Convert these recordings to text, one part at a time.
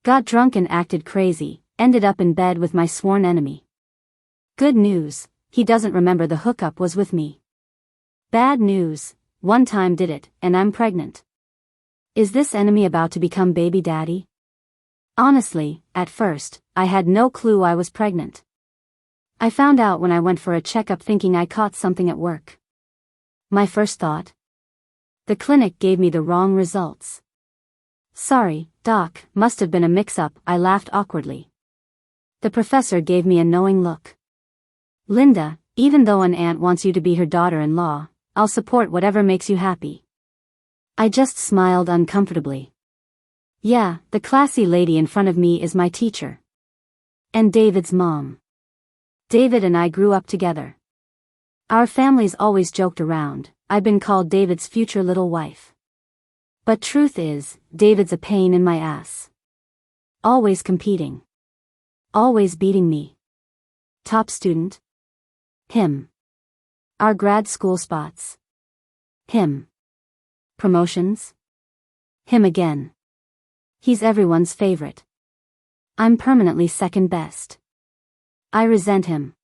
Got drunk and acted crazy, ended up in bed with my sworn enemy. Good news, he doesn't remember the hookup was with me. Bad news, one time did it, and I'm pregnant. Is this enemy about to become baby daddy? Honestly, at first, I had no clue I was pregnant. I found out when I went for a checkup thinking I caught something at work. My first thought? The clinic gave me the wrong results. Sorry, doc, must have been a mix-up, I laughed awkwardly. The professor gave me a knowing look. Linda, even though an aunt wants you to be her daughter-in-law, I'll support whatever makes you happy. I just smiled uncomfortably. Yeah, the classy lady in front of me is my teacher. And David's mom. David and I grew up together. Our families always joked around, I've been called David's future little wife. But truth is, David's a pain in my ass. Always competing. Always beating me. Top student? Him. Our grad school spots? Him. Promotions? Him again. He's everyone's favorite. I'm permanently second best. I resent him.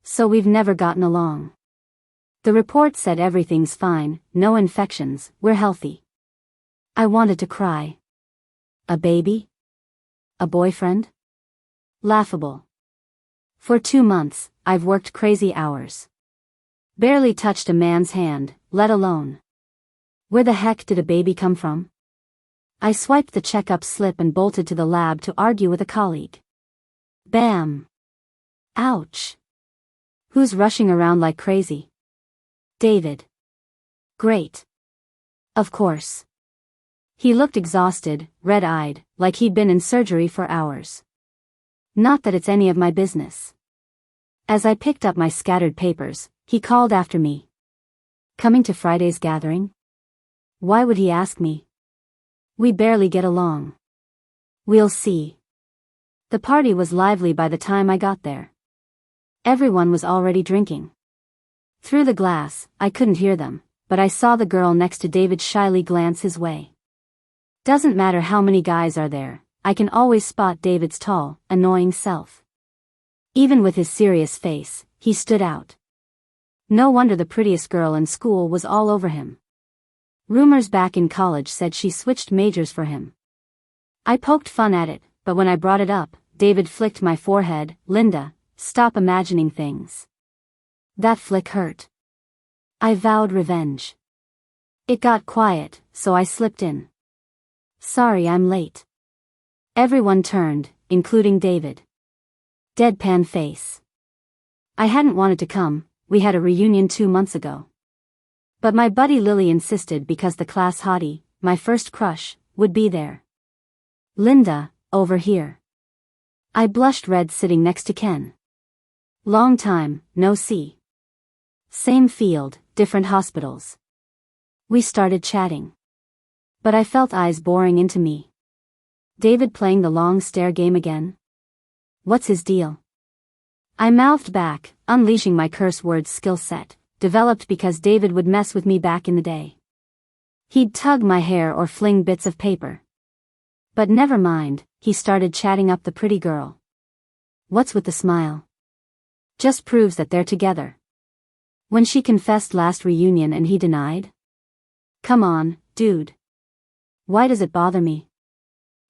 So we've never gotten along. The report said everything's fine, no infections, we're healthy. I wanted to cry. A baby? A boyfriend? Laughable. For 2 months, I've worked crazy hours. Barely touched a man's hand, let alone. Where the heck did a baby come from? I swiped the checkup slip and bolted to the lab to argue with a colleague. Bam! Ouch! Who's rushing around like crazy? David. Great. Of course. He looked exhausted, red-eyed, like he'd been in surgery for hours. Not that it's any of my business. As I picked up my scattered papers, he called after me. Coming to Friday's gathering? Why would he ask me? We barely get along. We'll see. The party was lively by the time I got there. Everyone was already drinking. Through the glass, I couldn't hear them, but I saw the girl next to David shyly glance his way. Doesn't matter how many guys are there, I can always spot David's tall, annoying self. Even with his serious face, he stood out. No wonder the prettiest girl in school was all over him. Rumors back in college said she switched majors for him. I poked fun at it, but when I brought it up, David flicked my forehead. Linda, stop imagining things. That flick hurt. I vowed revenge. It got quiet, so I slipped in. Sorry I'm late. Everyone turned, including David. Deadpan face. I hadn't wanted to come, we had a reunion 2 months ago. But my buddy Lily insisted because the class hottie, my first crush, would be there. Linda, over here. I blushed red sitting next to Ken. Long time, no see. Same field, different hospitals. We started chatting. But I felt eyes boring into me. David playing the long stare game again? What's his deal? I mouthed back, unleashing my curse words skill set, developed because David would mess with me back in the day. He'd tug my hair or fling bits of paper. But never mind, he started chatting up the pretty girl. What's with the smile? Just proves that they're together. When she confessed last reunion and he denied? Come on, dude. Why does it bother me?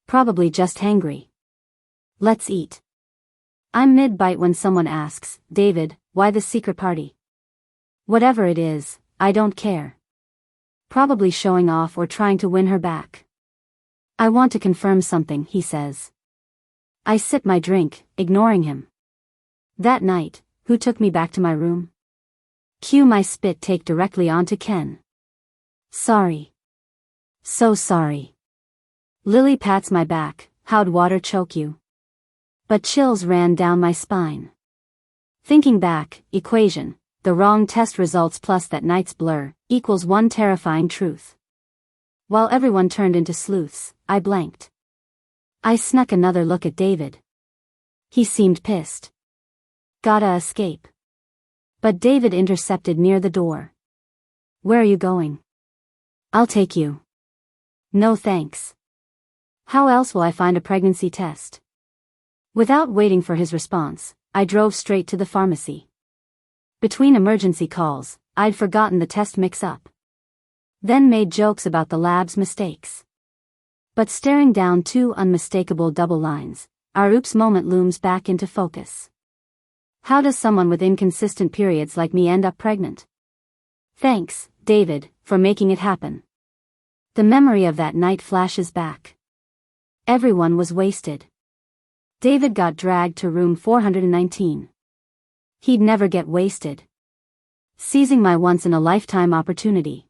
Probably just hangry. Let's eat. I'm mid-bite when someone asks, David, why the secret party? Whatever it is, I don't care. Probably showing off or trying to win her back. I want to confirm something, he says. I sip my drink, ignoring him. That night, who took me back to my room? Cue my spit take directly onto Ken. Sorry. So sorry. Lily pats my back, how'd water choke you? But chills ran down my spine. Thinking back, equation, the wrong test results plus that night's blur, equals one terrifying truth. While everyone turned into sleuths, I blanked. I snuck another look at David. He seemed pissed. Gotta escape. But David intercepted near the door. Where are you going? I'll take you. No thanks. How else will I find a pregnancy test? Without waiting for his response, I drove straight to the pharmacy. Between emergency calls, I'd forgotten the test mix-up. Then made jokes about the lab's mistakes. But staring down two unmistakable double lines, our oops moment looms back into focus. How does someone with inconsistent periods like me end up pregnant? Thanks, David, for making it happen. The memory of that night flashes back. Everyone was wasted. David got dragged to room 419. He'd never get wasted. Seizing my once-in-a-lifetime opportunity.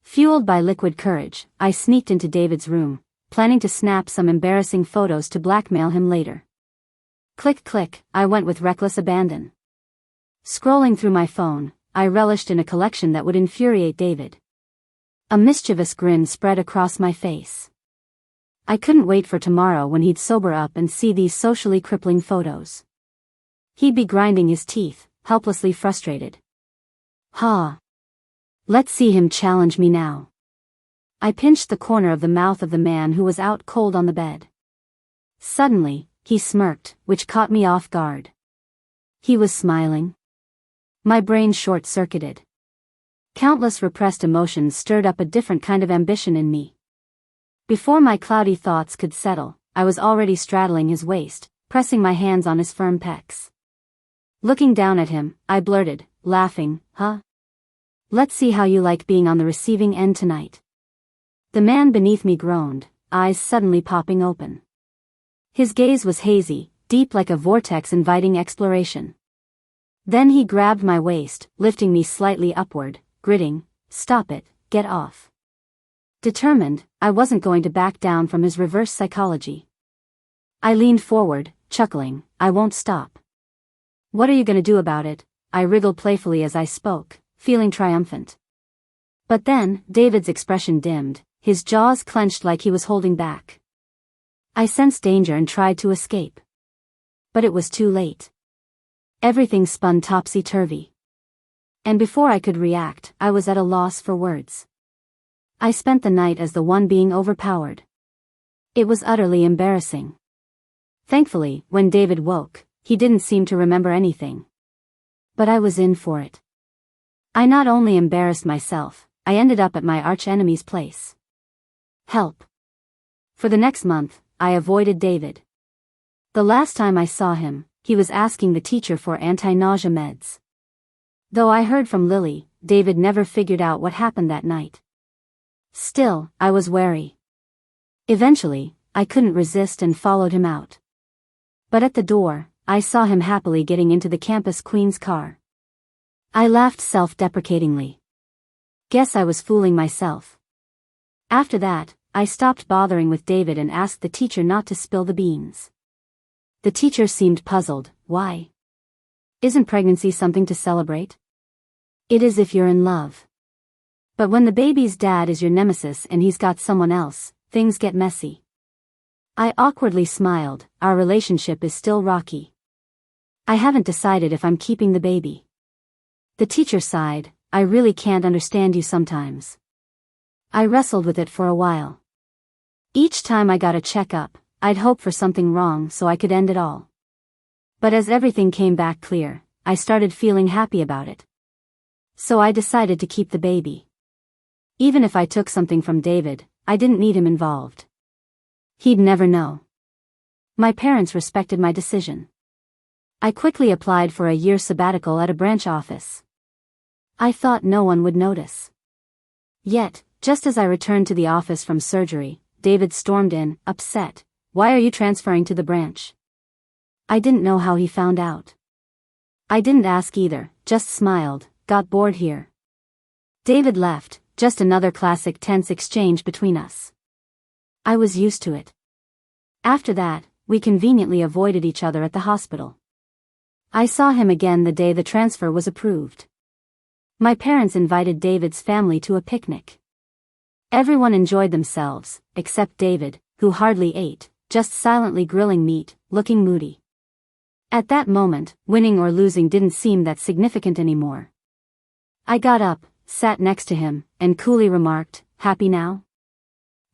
Fueled by liquid courage, I sneaked into David's room, planning to snap some embarrassing photos to blackmail him later. Click click, I went with reckless abandon. Scrolling through my phone, I relished in a collection that would infuriate David. A mischievous grin spread across my face. I couldn't wait for tomorrow when he'd sober up and see these socially crippling photos. He'd be grinding his teeth, helplessly frustrated. Ha! Let's see him challenge me now. I pinched the corner of the mouth of the man who was out cold on the bed. Suddenly, he smirked, which caught me off guard. He was smiling. My brain short-circuited. Countless repressed emotions stirred up a different kind of ambition in me. Before my cloudy thoughts could settle, I was already straddling his waist, pressing my hands on his firm pecs. Looking down at him, I blurted, laughing, "Huh? Let's see how you like being on the receiving end tonight." The man beneath me groaned, eyes suddenly popping open. His gaze was hazy, deep like a vortex inviting exploration. Then he grabbed my waist, lifting me slightly upward, gritting, "Stop it, get off." Determined, I wasn't going to back down from his reverse psychology. I leaned forward, chuckling, "I won't stop." "What are you gonna do about it?" I wriggled playfully as I spoke, feeling triumphant. But then, David's expression dimmed, his jaws clenched like he was holding back. I sensed danger and tried to escape. But it was too late. Everything spun topsy-turvy. And before I could react, I was at a loss for words. I spent the night as the one being overpowered. It was utterly embarrassing. Thankfully, when David woke, he didn't seem to remember anything. But I was in for it. I not only embarrassed myself, I ended up at my arch-enemy's place. Help. For the next month, I avoided David. The last time I saw him, he was asking the teacher for anti-nausea meds. Though I heard from Lily, David never figured out what happened that night. Still, I was wary. Eventually, I couldn't resist and followed him out. But at the door, I saw him happily getting into the campus queen's car. I laughed self-deprecatingly. Guess I was fooling myself. After that, I stopped bothering with David and asked the teacher not to spill the beans. The teacher seemed puzzled. Why? Isn't pregnancy something to celebrate? It is if you're in love. But when the baby's dad is your nemesis and he's got someone else, things get messy. I awkwardly smiled. Our relationship is still rocky. I haven't decided if I'm keeping the baby. The teacher sighed. I really can't understand you sometimes. I wrestled with it for a while. Each time I got a checkup, I'd hope for something wrong so I could end it all. But as everything came back clear, I started feeling happy about it. So I decided to keep the baby. Even if I took something from David, I didn't need him involved. He'd never know. My parents respected my decision. I quickly applied for a year sabbatical at a branch office. I thought no one would notice. Yet, just as I returned to the office from surgery, David stormed in, upset. "Why are you transferring to the branch?" I didn't know how he found out. I didn't ask either, just smiled, "Got bored here." David left, just another classic tense exchange between us. I was used to it. After that, we conveniently avoided each other at the hospital. I saw him again the day the transfer was approved. My parents invited David's family to a picnic. Everyone enjoyed themselves, except David, who hardly ate, just silently grilling meat, looking moody. At that moment, winning or losing didn't seem that significant anymore. I got up, sat next to him, and coolly remarked, "Happy now?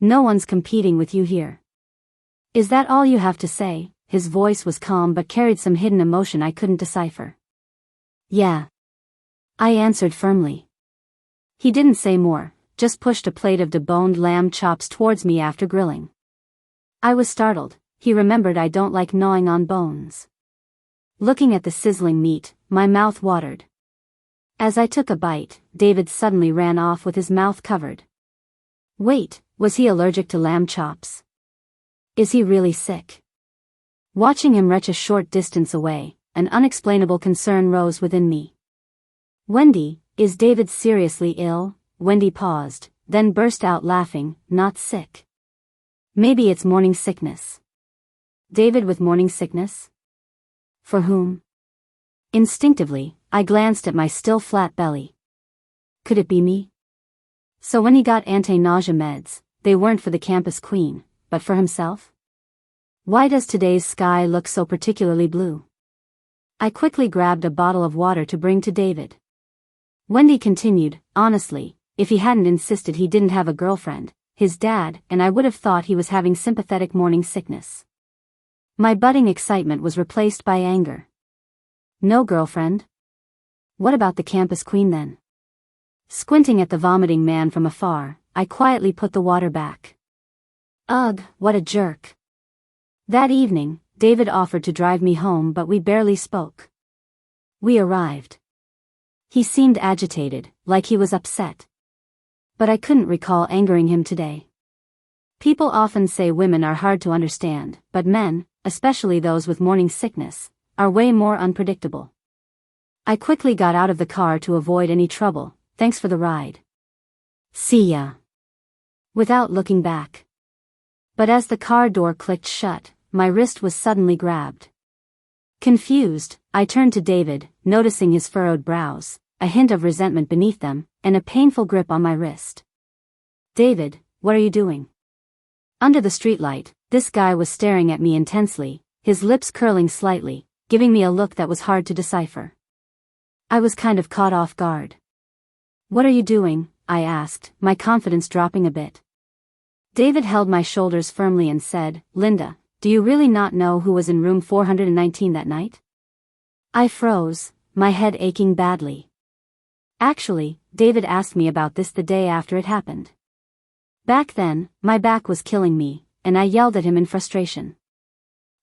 No one's competing with you here." Is that all you have to say? His voice was calm but carried some hidden emotion I couldn't decipher. Yeah. I answered firmly. He didn't say more, just pushed a plate of deboned lamb chops towards me after grilling. I was startled. He remembered I don't like gnawing on bones. Looking at the sizzling meat, my mouth watered. As I took a bite, David suddenly ran off with his mouth covered. Wait, was he allergic to lamb chops? Is he really sick? Watching him retch a short distance away, an unexplainable concern rose within me. Wendy, is David seriously ill? Wendy paused, then burst out laughing. Not sick. Maybe it's morning sickness. David with morning sickness? For whom? Instinctively, I glanced at my still flat belly. Could it be me? So when he got anti-nausea meds, they weren't for the campus queen, but for himself? Why does today's sky look so particularly blue? I quickly grabbed a bottle of water to bring to David. Wendy continued, honestly, if he hadn't insisted he didn't have a girlfriend, his dad and I would have thought he was having sympathetic morning sickness. My budding excitement was replaced by anger. No girlfriend? What about the campus queen then? Squinting at the vomiting man from afar, I quietly put the water back. Ugh, what a jerk. That evening, David offered to drive me home but we barely spoke. We arrived. He seemed agitated, like he was upset. But I couldn't recall angering him today. People often say women are hard to understand, but men, especially those with morning sickness, are way more unpredictable. I quickly got out of the car to avoid any trouble. Thanks for the ride. See ya. Without looking back. But as the car door clicked shut, my wrist was suddenly grabbed. Confused, I turned to David, noticing his furrowed brows, a hint of resentment beneath them, and a painful grip on my wrist. David, what are you doing? Under the streetlight, this guy was staring at me intensely, his lips curling slightly, giving me a look that was hard to decipher. I was kind of caught off guard. What are you doing? I asked, my confidence dropping a bit. David held my shoulders firmly and said, Linda, do you really not know who was in room 419 that night? I froze, my head aching badly. Actually, David asked me about this the day after it happened. Back then, my back was killing me, and I yelled at him in frustration.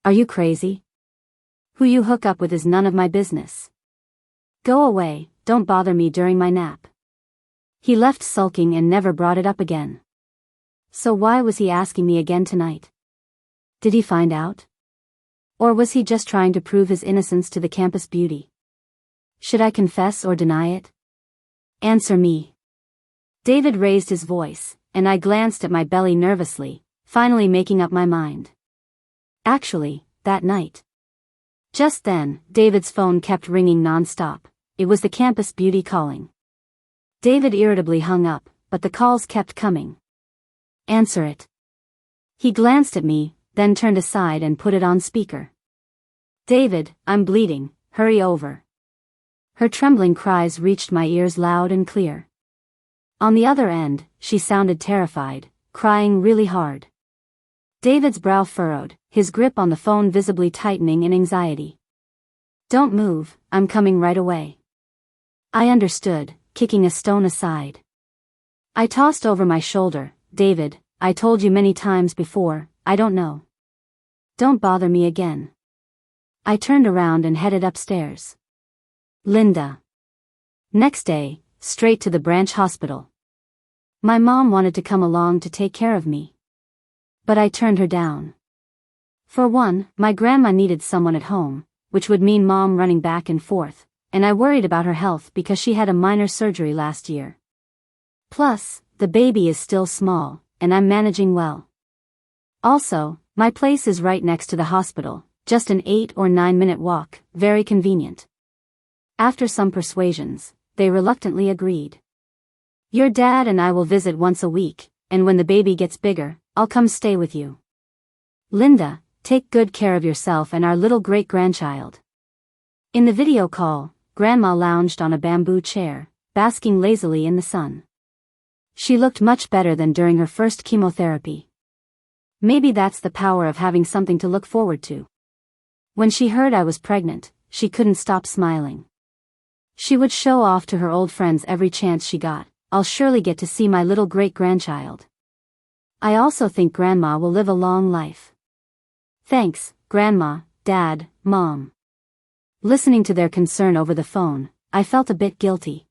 Are you crazy? Who you hook up with is none of my business. Go away, don't bother me during my nap. He left sulking and never brought it up again. So why was he asking me again tonight? Did he find out? Or was he just trying to prove his innocence to the campus beauty? Should I confess or deny it? Answer me. David raised his voice, and I glanced at my belly nervously, finally making up my mind. Actually, that night. Just then, David's phone kept ringing non-stop. It was the campus beauty calling. David irritably hung up, but the calls kept coming. Answer it. He glanced at me, then turned aside and put it on speaker. David, I'm bleeding, hurry over. Her trembling cries reached my ears loud and clear. On the other end, she sounded terrified, crying really hard. David's brow furrowed, his grip on the phone visibly tightening in anxiety. Don't move, I'm coming right away. I understood, kicking a stone aside. I tossed over my shoulder, David, I told you many times before, I don't know. Don't bother me again. I turned around and headed upstairs. Linda. Next day, straight to the branch hospital. My mom wanted to come along to take care of me. But I turned her down. For one, my grandma needed someone at home, which would mean mom running back and forth, and I worried about her health because she had a minor surgery last year. Plus, the baby is still small, and I'm managing well. Also, my place is right next to the hospital, just an 8 or 9 minute walk, very convenient. After some persuasions, they reluctantly agreed. Your dad and I will visit once a week, and when the baby gets bigger, I'll come stay with you. Linda, take good care of yourself and our little great-grandchild. In the video call, Grandma lounged on a bamboo chair, basking lazily in the sun. She looked much better than during her first chemotherapy. Maybe that's the power of having something to look forward to. When she heard I was pregnant, she couldn't stop smiling. She would show off to her old friends every chance she got. I'll surely get to see my little great-grandchild. I also think Grandma will live a long life. Thanks, Grandma, Dad, Mom. Listening to their concern over the phone, I felt a bit guilty.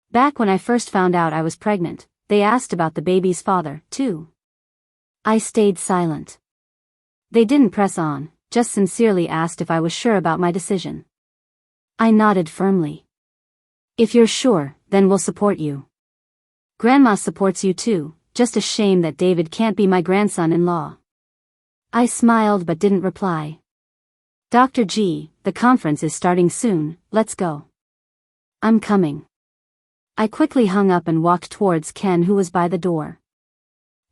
Back when I first found out I was pregnant, they asked about the baby's father, too. I stayed silent. They didn't press on, just sincerely asked if I was sure about my decision. I nodded firmly. If you're sure, then we'll support you. Grandma supports you too, just a shame that David can't be my grandson-in-law. I smiled but didn't reply. Dr. G, the conference is starting soon, let's go. I'm coming. I quickly hung up and walked towards Ken, who was by the door.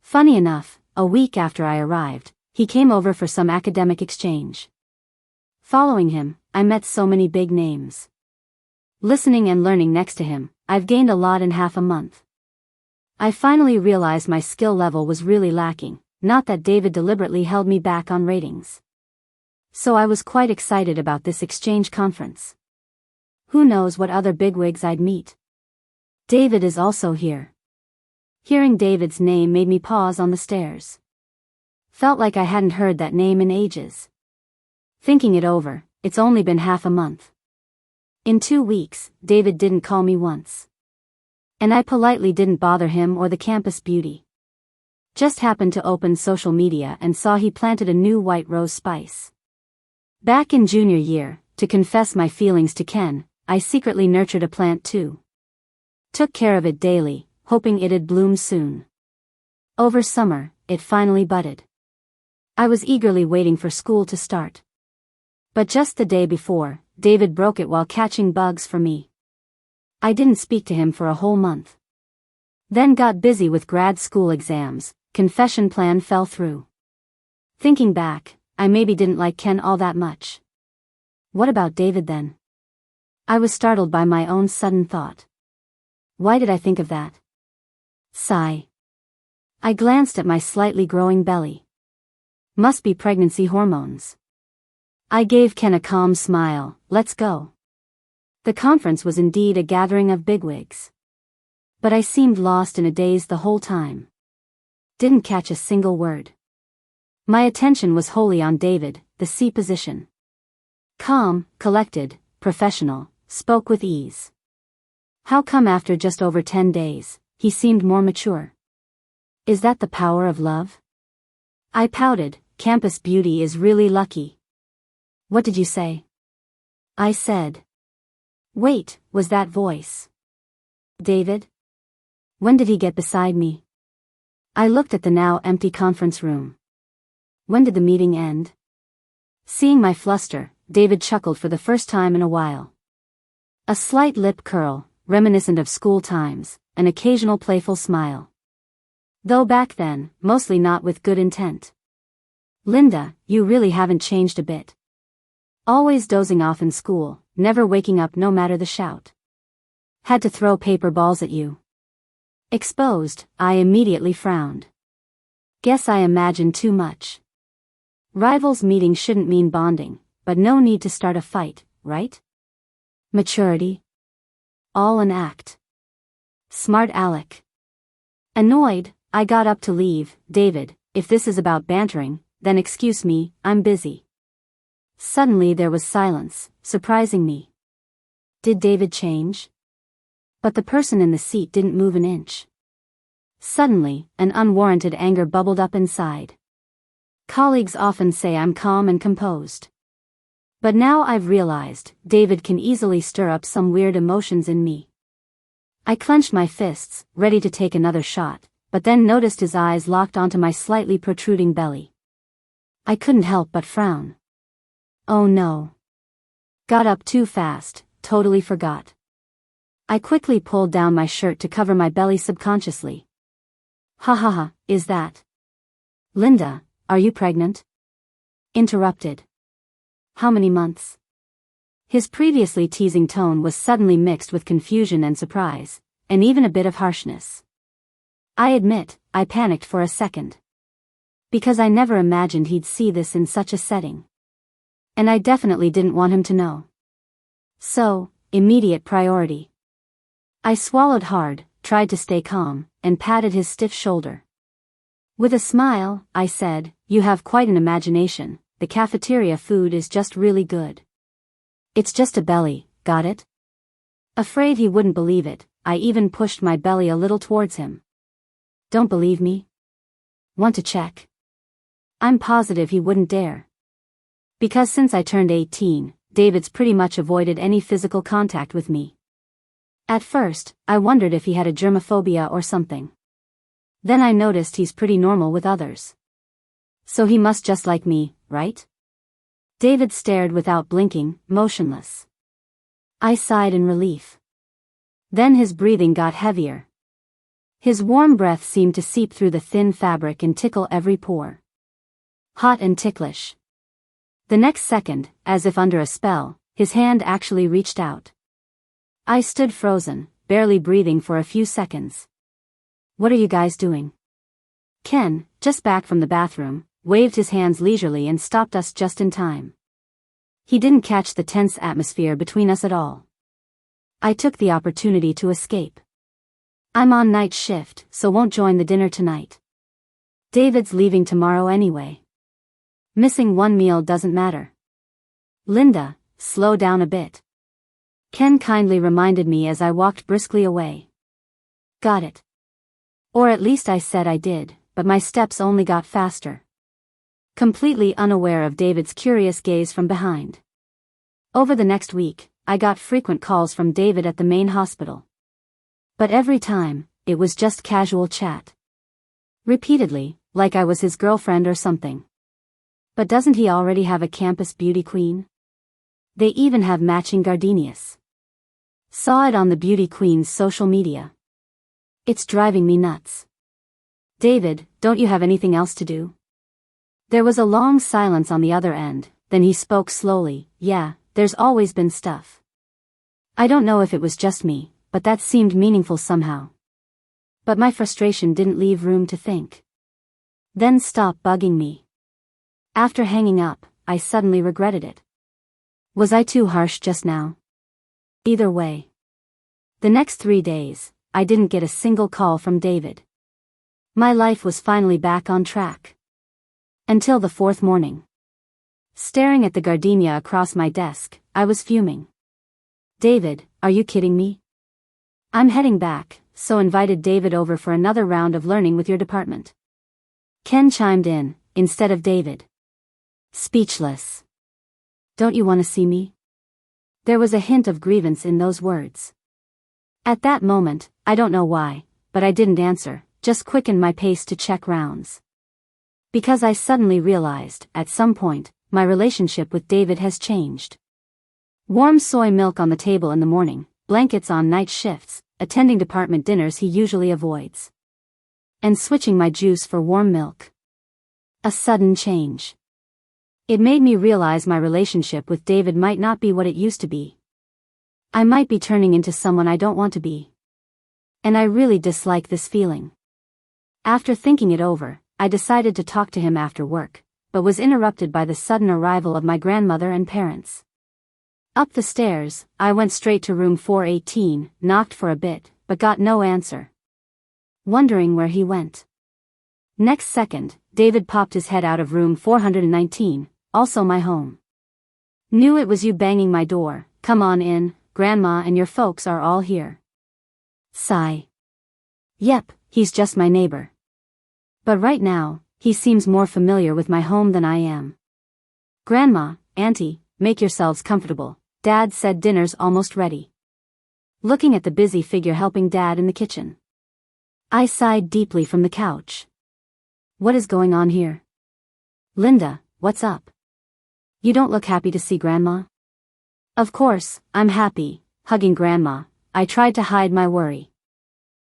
Funny enough, a week after I arrived, he came over for some academic exchange. Following him, I met so many big names. Listening and learning next to him, I've gained a lot in half a month. I finally realized my skill level was really lacking, not that David deliberately held me back on ratings. So I was quite excited about this exchange conference. Who knows what other bigwigs I'd meet. David is also here. Hearing David's name made me pause on the stairs. Felt like I hadn't heard that name in ages. Thinking it over, it's only been half a month. In 2 weeks, David didn't call me once. And I politely didn't bother him or the campus beauty. Just happened to open social media and saw he planted a new white rose spice. Back in junior year, to confess my feelings to Ken, I secretly nurtured a plant too. Took care of it daily, hoping it'd bloom soon. Over summer, it finally budded. I was eagerly waiting for school to start. But just the day before, David broke it while catching bugs for me. I didn't speak to him for a whole month. Then got busy with grad school exams, confession plan fell through. Thinking back, I maybe didn't like Ken all that much. What about David then? I was startled by my own sudden thought. Why did I think of that? Sigh. I glanced at my slightly growing belly. Must be pregnancy hormones. I gave Ken a calm smile. Let's go. The conference was indeed a gathering of bigwigs. But I seemed lost in a daze the whole time. Didn't catch a single word. My attention was wholly on David, the C position. Calm, collected, professional, spoke with ease. How come after just over 10 days, he seemed more mature? Is that the power of love? I pouted. Campus beauty is really lucky. What did you say? I said. Wait, was that voice David? When did he get beside me? I looked at the now empty conference room. When did the meeting end? Seeing my fluster, David chuckled for the first time in a while. A slight lip curl, reminiscent of school times, an occasional playful smile. Though back then, mostly not with good intent. Linda, you really haven't changed a bit. Always dozing off in school, never waking up no matter the shout. Had to throw paper balls at you. Exposed, I immediately frowned. Guess I imagined too much. Rivals meeting shouldn't mean bonding, but no need to start a fight, right? Maturity? All an act. Smart Alec. Annoyed, I got up to leave. David, if this is about bantering, then excuse me, I'm busy. Suddenly there was silence, surprising me. Did David change? But the person in the seat didn't move an inch. Suddenly, an unwarranted anger bubbled up inside. Colleagues often say I'm calm and composed. But now I've realized, David can easily stir up some weird emotions in me. I clenched my fists, ready to take another shot, but then noticed his eyes locked onto my slightly protruding belly. I couldn't help but frown. Oh no. Got up too fast, totally forgot. I quickly pulled down my shirt to cover my belly subconsciously. Ha ha ha, is that? Linda, are you pregnant? Interrupted. How many months? His previously teasing tone was suddenly mixed with confusion and surprise, and even a bit of harshness. I admit, I panicked for a second. Because I never imagined he'd see this in such a setting. And I definitely didn't want him to know. So, immediate priority. I swallowed hard, tried to stay calm, and patted his stiff shoulder. With a smile, I said, "You have quite an imagination, the cafeteria food is just really good." "It's just a belly, got it?" Afraid he wouldn't believe it, I even pushed my belly a little towards him. "Don't believe me? Want to check?" I'm positive he wouldn't dare. Because since I turned 18, David's pretty much avoided any physical contact with me. At first, I wondered if he had a germophobia or something. Then I noticed he's pretty normal with others. So he must just like me, right? David stared without blinking, motionless. I sighed in relief. Then his breathing got heavier. His warm breath seemed to seep through the thin fabric and tickle every pore. Hot and ticklish. The next second, as if under a spell, his hand actually reached out. I stood frozen, barely breathing for a few seconds. "What are you guys doing?" Ken, just back from the bathroom, waved his hands leisurely and stopped us just in time. He didn't catch the tense atmosphere between us at all. I took the opportunity to escape. "I'm on night shift, so won't join the dinner tonight. David's leaving tomorrow anyway. Missing one meal doesn't matter. Linda, slow down a bit." Ken kindly reminded me as I walked briskly away. Got it. Or at least I said I did, but my steps only got faster. Completely unaware of David's curious gaze from behind. Over the next week, I got frequent calls from David at the main hospital. But every time, it was just casual chat. Repeatedly, like I was his girlfriend or something. But doesn't he already have a campus beauty queen? They even have matching gardenias. Saw it on the beauty queen's social media. It's driving me nuts. "David, don't you have anything else to do?" There was a long silence on the other end, then he spoke slowly. "Yeah, there's always been stuff." I don't know if it was just me, but that seemed meaningful somehow. But my frustration didn't leave room to think. "Then stop bugging me." After hanging up, I suddenly regretted it. Was I too harsh just now? Either way. The next 3 days, I didn't get a single call from David. My life was finally back on track. Until the 4th morning. Staring at the gardenia across my desk, I was fuming. "David, are you kidding me? I'm heading back, so invited David over for another round of learning with your department." Ken chimed in, instead of David. Speechless. "Don't you want to see me?" There was a hint of grievance in those words. At that moment, I don't know why, but I didn't answer, just quickened my pace to check rounds. Because I suddenly realized, at some point, my relationship with David has changed. Warm soy milk on the table in the morning, blankets on night shifts, attending department dinners he usually avoids. And switching my juice for warm milk. A sudden change. It made me realize my relationship with David might not be what it used to be. I might be turning into someone I don't want to be. And I really dislike this feeling. After thinking it over, I decided to talk to him after work, but was interrupted by the sudden arrival of my grandmother and parents. Up the stairs, I went straight to room 418, knocked for a bit, but got no answer. Wondering where he went. Next second, David popped his head out of room 419, also my home. "Knew it was you banging my door, come on in, Grandma and your folks are all here." Sigh. Yep, he's just my neighbor. But right now, he seems more familiar with my home than I am. "Grandma, Auntie, make yourselves comfortable, Dad said dinner's almost ready." Looking at the busy figure helping Dad in the kitchen. I sighed deeply from the couch. What is going on here? "Linda, what's up? You don't look happy to see Grandma." Of course, I'm happy, hugging Grandma. I tried to hide my worry.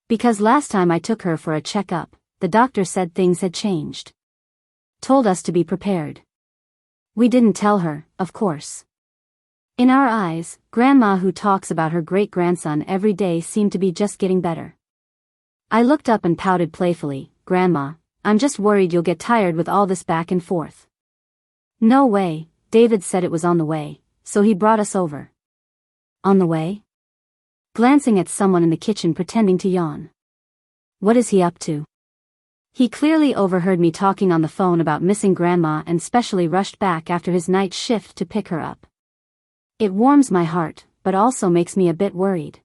Because last time I took her for a checkup, the doctor said things had changed. Told us to be prepared. We didn't tell her, of course. In our eyes, Grandma who talks about her great-grandson every day seemed to be just getting better. I looked up and pouted playfully. "Grandma, I'm just worried you'll get tired with all this back and forth. No way, David said it was on the way, so he brought us over. On the way? Glancing at someone in the kitchen pretending to yawn. What is he up to? He clearly overheard me talking on the phone about missing Grandma and specially rushed back after his night shift to pick her up. It warms my heart, but also makes me a bit worried.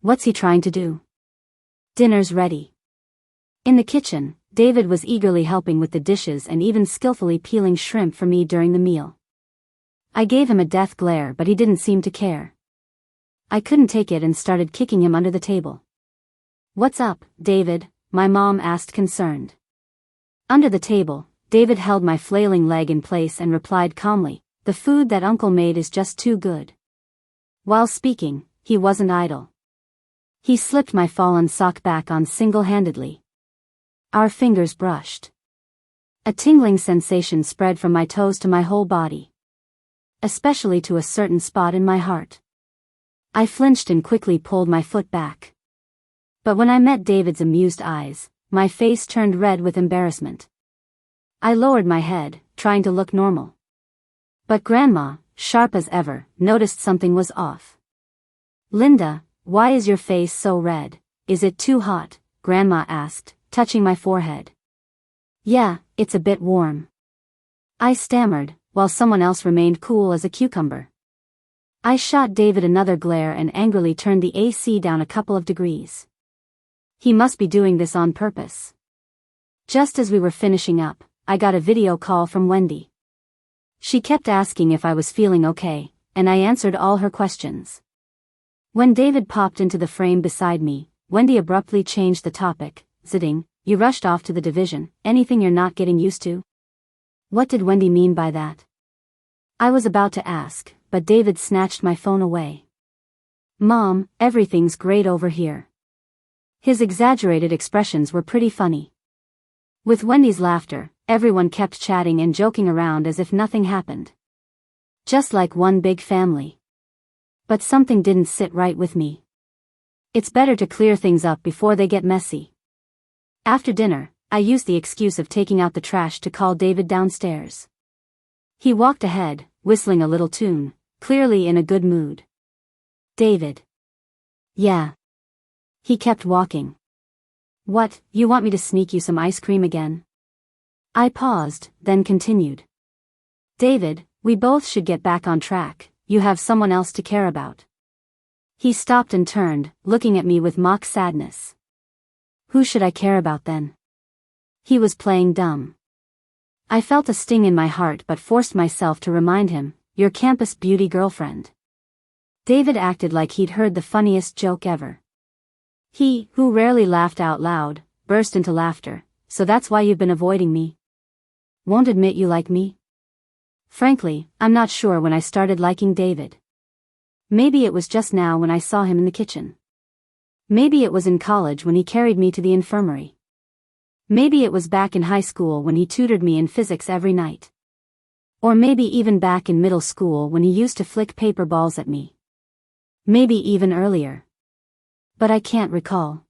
What's he trying to do? Dinner's ready. In the kitchen, David was eagerly helping with the dishes and even skillfully peeling shrimp for me during the meal. I gave him a death glare, but he didn't seem to care. I couldn't take it and started kicking him under the table. What's up, David? My mom asked, concerned. Under the table, David held my flailing leg in place and replied calmly, the food that Uncle made is just too good. While speaking, he wasn't idle. He slipped my fallen sock back on single-handedly. Our fingers brushed. A tingling sensation spread from my toes to my whole body. Especially to a certain spot in my heart. I flinched and quickly pulled my foot back. But when I met David's amused eyes, my face turned red with embarrassment. I lowered my head, trying to look normal. But Grandma, sharp as ever, noticed something was off. Linda, why is your face so red? Is it too hot? Grandma asked, touching my forehead. Yeah, it's a bit warm. I stammered, while someone else remained cool as a cucumber. I shot David another glare and angrily turned the AC down a couple of degrees. He must be doing this on purpose. Just as we were finishing up, I got a video call from Wendy. She kept asking if I was feeling okay, and I answered all her questions. When David popped into the frame beside me, Wendy abruptly changed the topic, zitting, you rushed off to the division, anything you're not getting used to? What did Wendy mean by that? I was about to ask, but David snatched my phone away. Mom, everything's great over here. His exaggerated expressions were pretty funny. With Wendy's laughter, everyone kept chatting and joking around as if nothing happened. Just like one big family. But something didn't sit right with me. It's better to clear things up before they get messy. After dinner, I used the excuse of taking out the trash to call David downstairs. He walked ahead, whistling a little tune, clearly in a good mood. David. Yeah. He kept walking. What, you want me to sneak you some ice cream again? I paused, then continued. David, we both should get back on track, you have someone else to care about. He stopped and turned, looking at me with mock sadness. Who should I care about then? He was playing dumb. I felt a sting in my heart but forced myself to remind him, your campus beauty girlfriend. David acted like he'd heard the funniest joke ever. He, who rarely laughed out loud, burst into laughter, so that's why you've been avoiding me? Won't admit you like me? Frankly, I'm not sure when I started liking David. Maybe it was just now when I saw him in the kitchen. Maybe it was in college when he carried me to the infirmary. Maybe it was back in high school when he tutored me in physics every night. Or maybe even back in middle school when he used to flick paper balls at me. Maybe even earlier. But I can't recall.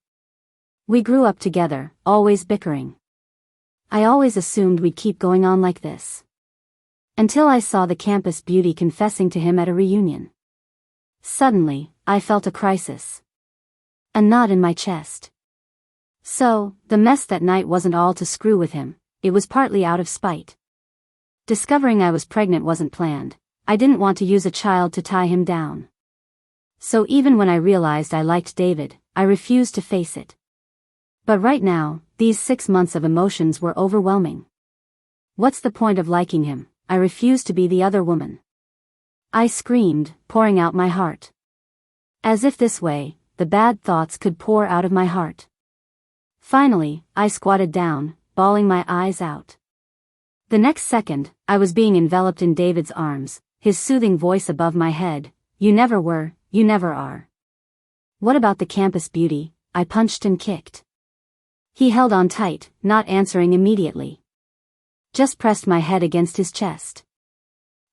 We grew up together, always bickering. I always assumed we'd keep going on like this. Until I saw the campus beauty confessing to him at a reunion. Suddenly, I felt a crisis. A knot in my chest. So, the mess that night wasn't all to screw with him, it was partly out of spite. Discovering I was pregnant wasn't planned, I didn't want to use a child to tie him down. So even when I realized I liked David, I refused to face it. But right now, these 6 months of emotions were overwhelming. What's the point of liking him? I refuse to be the other woman. I screamed, pouring out my heart. As if this way, the bad thoughts could pour out of my heart. Finally, I squatted down, bawling my eyes out. The next second, I was being enveloped in David's arms, his soothing voice above my head, you never were, you never are. What about the campus beauty? I punched and kicked. He held on tight, not answering immediately. Just pressed my head against his chest.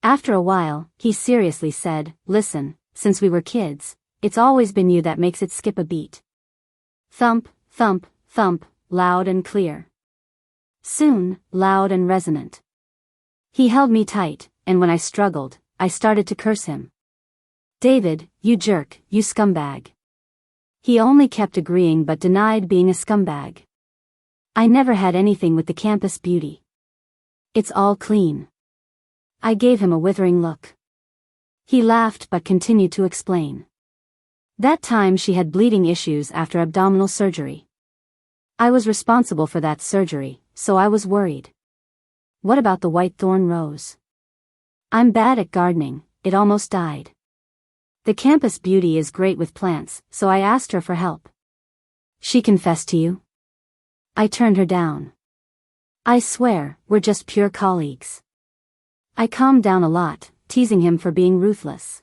After a while, he seriously said, listen, since we were kids, it's always been you that makes it skip a beat. Thump, thump, thump, loud and clear. Soon, loud and resonant. He held me tight, and when I struggled, I started to curse him. David, you jerk, you scumbag. He only kept agreeing but denied being a scumbag. I never had anything with the campus beauty. It's all clean. I gave him a withering look. He laughed but continued to explain. That time she had bleeding issues after abdominal surgery. I was responsible for that surgery, so I was worried. What about the white thorn rose? I'm bad at gardening, it almost died. The campus beauty is great with plants, so I asked her for help. She confessed to you? I turned her down. I swear, we're just pure colleagues. I calmed down a lot, teasing him for being ruthless.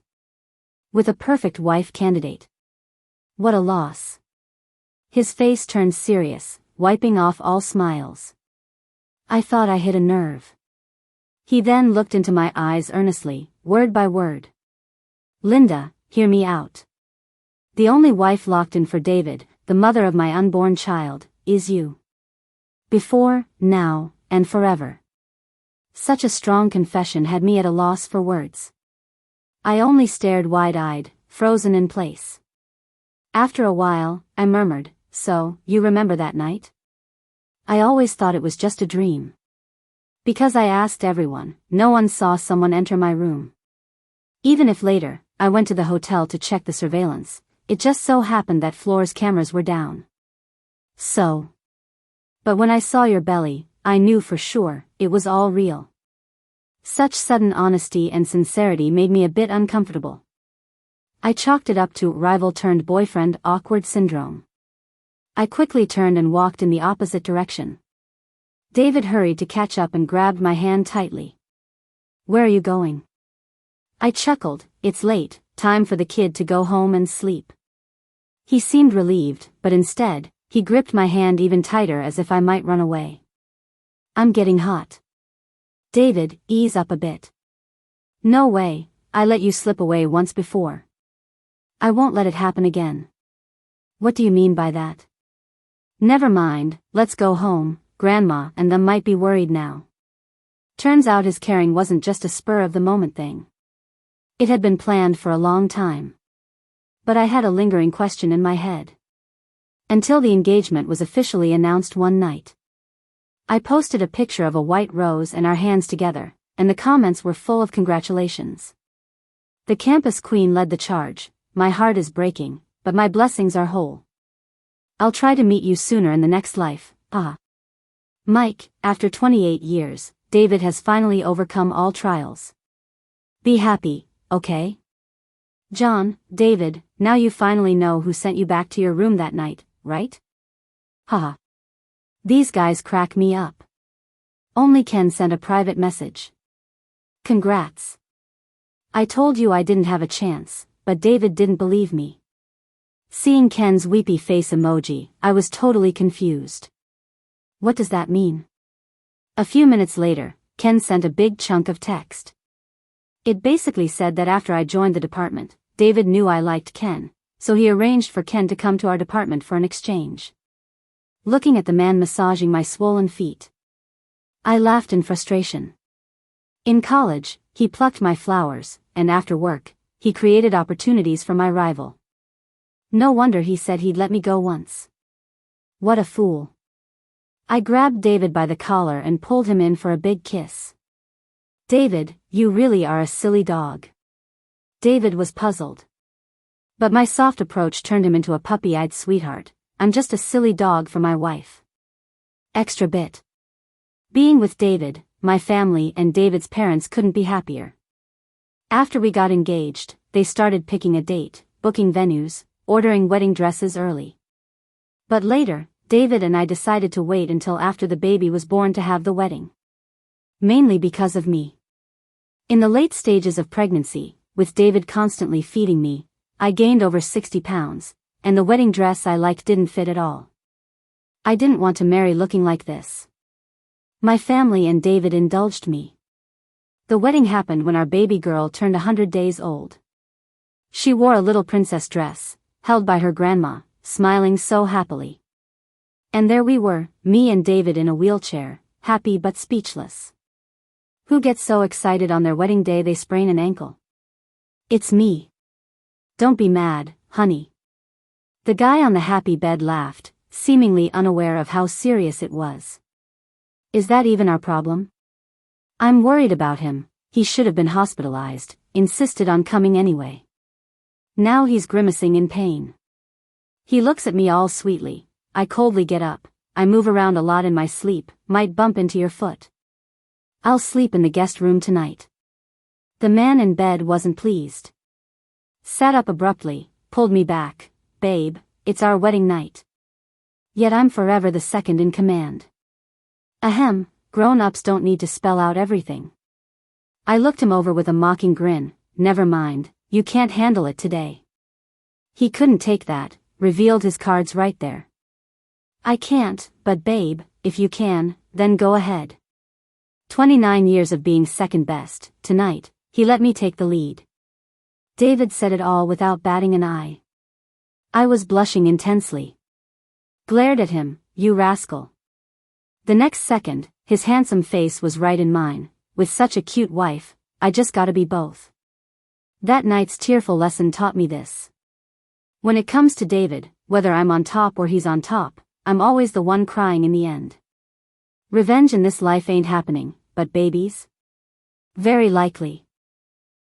With a perfect wife candidate. What a loss. His face turned serious, wiping off all smiles. I thought I hit a nerve. He then looked into my eyes earnestly, word by word. Linda, hear me out. The only wife locked in for David, the mother of my unborn child, is you. Before, now, and forever. Such a strong confession had me at a loss for words. I only stared wide-eyed, frozen in place. After a while, I murmured, so, you remember that night? I always thought it was just a dream. Because I asked everyone, no one saw someone enter my room. Even if later, I went to the hotel to check the surveillance, it just so happened that floor's cameras were down. So. But when I saw your belly, I knew for sure, it was all real. Such sudden honesty and sincerity made me a bit uncomfortable. I chalked it up to rival-turned-boyfriend awkward syndrome. I quickly turned and walked in the opposite direction. David hurried to catch up and grabbed my hand tightly. Where are you going? I chuckled, it's late, time for the kid to go home and sleep. He seemed relieved, but instead, he gripped my hand even tighter as if I might run away. I'm getting hot. David, ease up a bit. No way, I let you slip away once before. I won't let it happen again. What do you mean by that? Never mind, let's go home, Grandma and them might be worried now. Turns out his caring wasn't just a spur-of-the-moment thing. It had been planned for a long time. But I had a lingering question in my head. Until the engagement was officially announced one night. I posted a picture of a white rose and our hands together, and the comments were full of congratulations. The campus queen led the charge, my heart is breaking, but my blessings are whole. I'll try to meet you sooner in the next life, Mike, after 28 years, David has finally overcome all trials. Be happy, okay? John, David, now you finally know who sent you back to your room that night, right? Haha. These guys crack me up. Only Ken sent a private message. Congrats. I told you I didn't have a chance, but David didn't believe me. Seeing Ken's weepy face emoji, I was totally confused. What does that mean? A few minutes later, Ken sent a big chunk of text. It basically said that after I joined the department, David knew I liked Ken, so he arranged for Ken to come to our department for an exchange. Looking at the man massaging my swollen feet, I laughed in frustration. In college, he plucked my flowers, and after work, he created opportunities for my rival. No wonder he said he'd let me go once. What a fool. I grabbed David by the collar and pulled him in for a big kiss. David, you really are a silly dog. David was puzzled. But my soft approach turned him into a puppy-eyed sweetheart. I'm just a silly dog for my wife. Extra bit. Being with David, my family and David's parents couldn't be happier. After we got engaged, they started picking a date, booking venues, ordering wedding dresses early. But later, David and I decided to wait until after the baby was born to have the wedding. Mainly because of me. In the late stages of pregnancy, with David constantly feeding me, I gained over 60 pounds, and the wedding dress I liked didn't fit at all. I didn't want to marry looking like this. My family and David indulged me. The wedding happened when our baby girl turned 100 days old. She wore a little princess dress, held by her grandma, smiling so happily. And there we were, me and David in a wheelchair, happy but speechless. Who gets so excited on their wedding day they sprain an ankle? It's me. Don't be mad, honey. The guy on the happy bed laughed, seemingly unaware of how serious it was. Is that even our problem? I'm worried about him, he should have been hospitalized, insisted on coming anyway. Now he's grimacing in pain. He looks at me all sweetly. I coldly get up. I move around a lot in my sleep, might bump into your foot. I'll sleep in the guest room tonight. The man in bed wasn't pleased. Sat up abruptly, pulled me back. Babe, it's our wedding night. Yet I'm forever the second in command. Ahem, grown-ups don't need to spell out everything. I looked him over with a mocking grin. Never mind, you can't handle it today. He couldn't take that, revealed his cards right there. I can't, but babe, if you can, then go ahead. 29 years of being second best, tonight, he let me take the lead. David said it all without batting an eye. I was blushing intensely. Glared at him, you rascal. The next second, his handsome face was right in mine. With such a cute wife, I just gotta be both. That night's tearful lesson taught me this. When it comes to David, whether I'm on top or he's on top, I'm always the one crying in the end. Revenge in this life ain't happening, but babies? Very likely.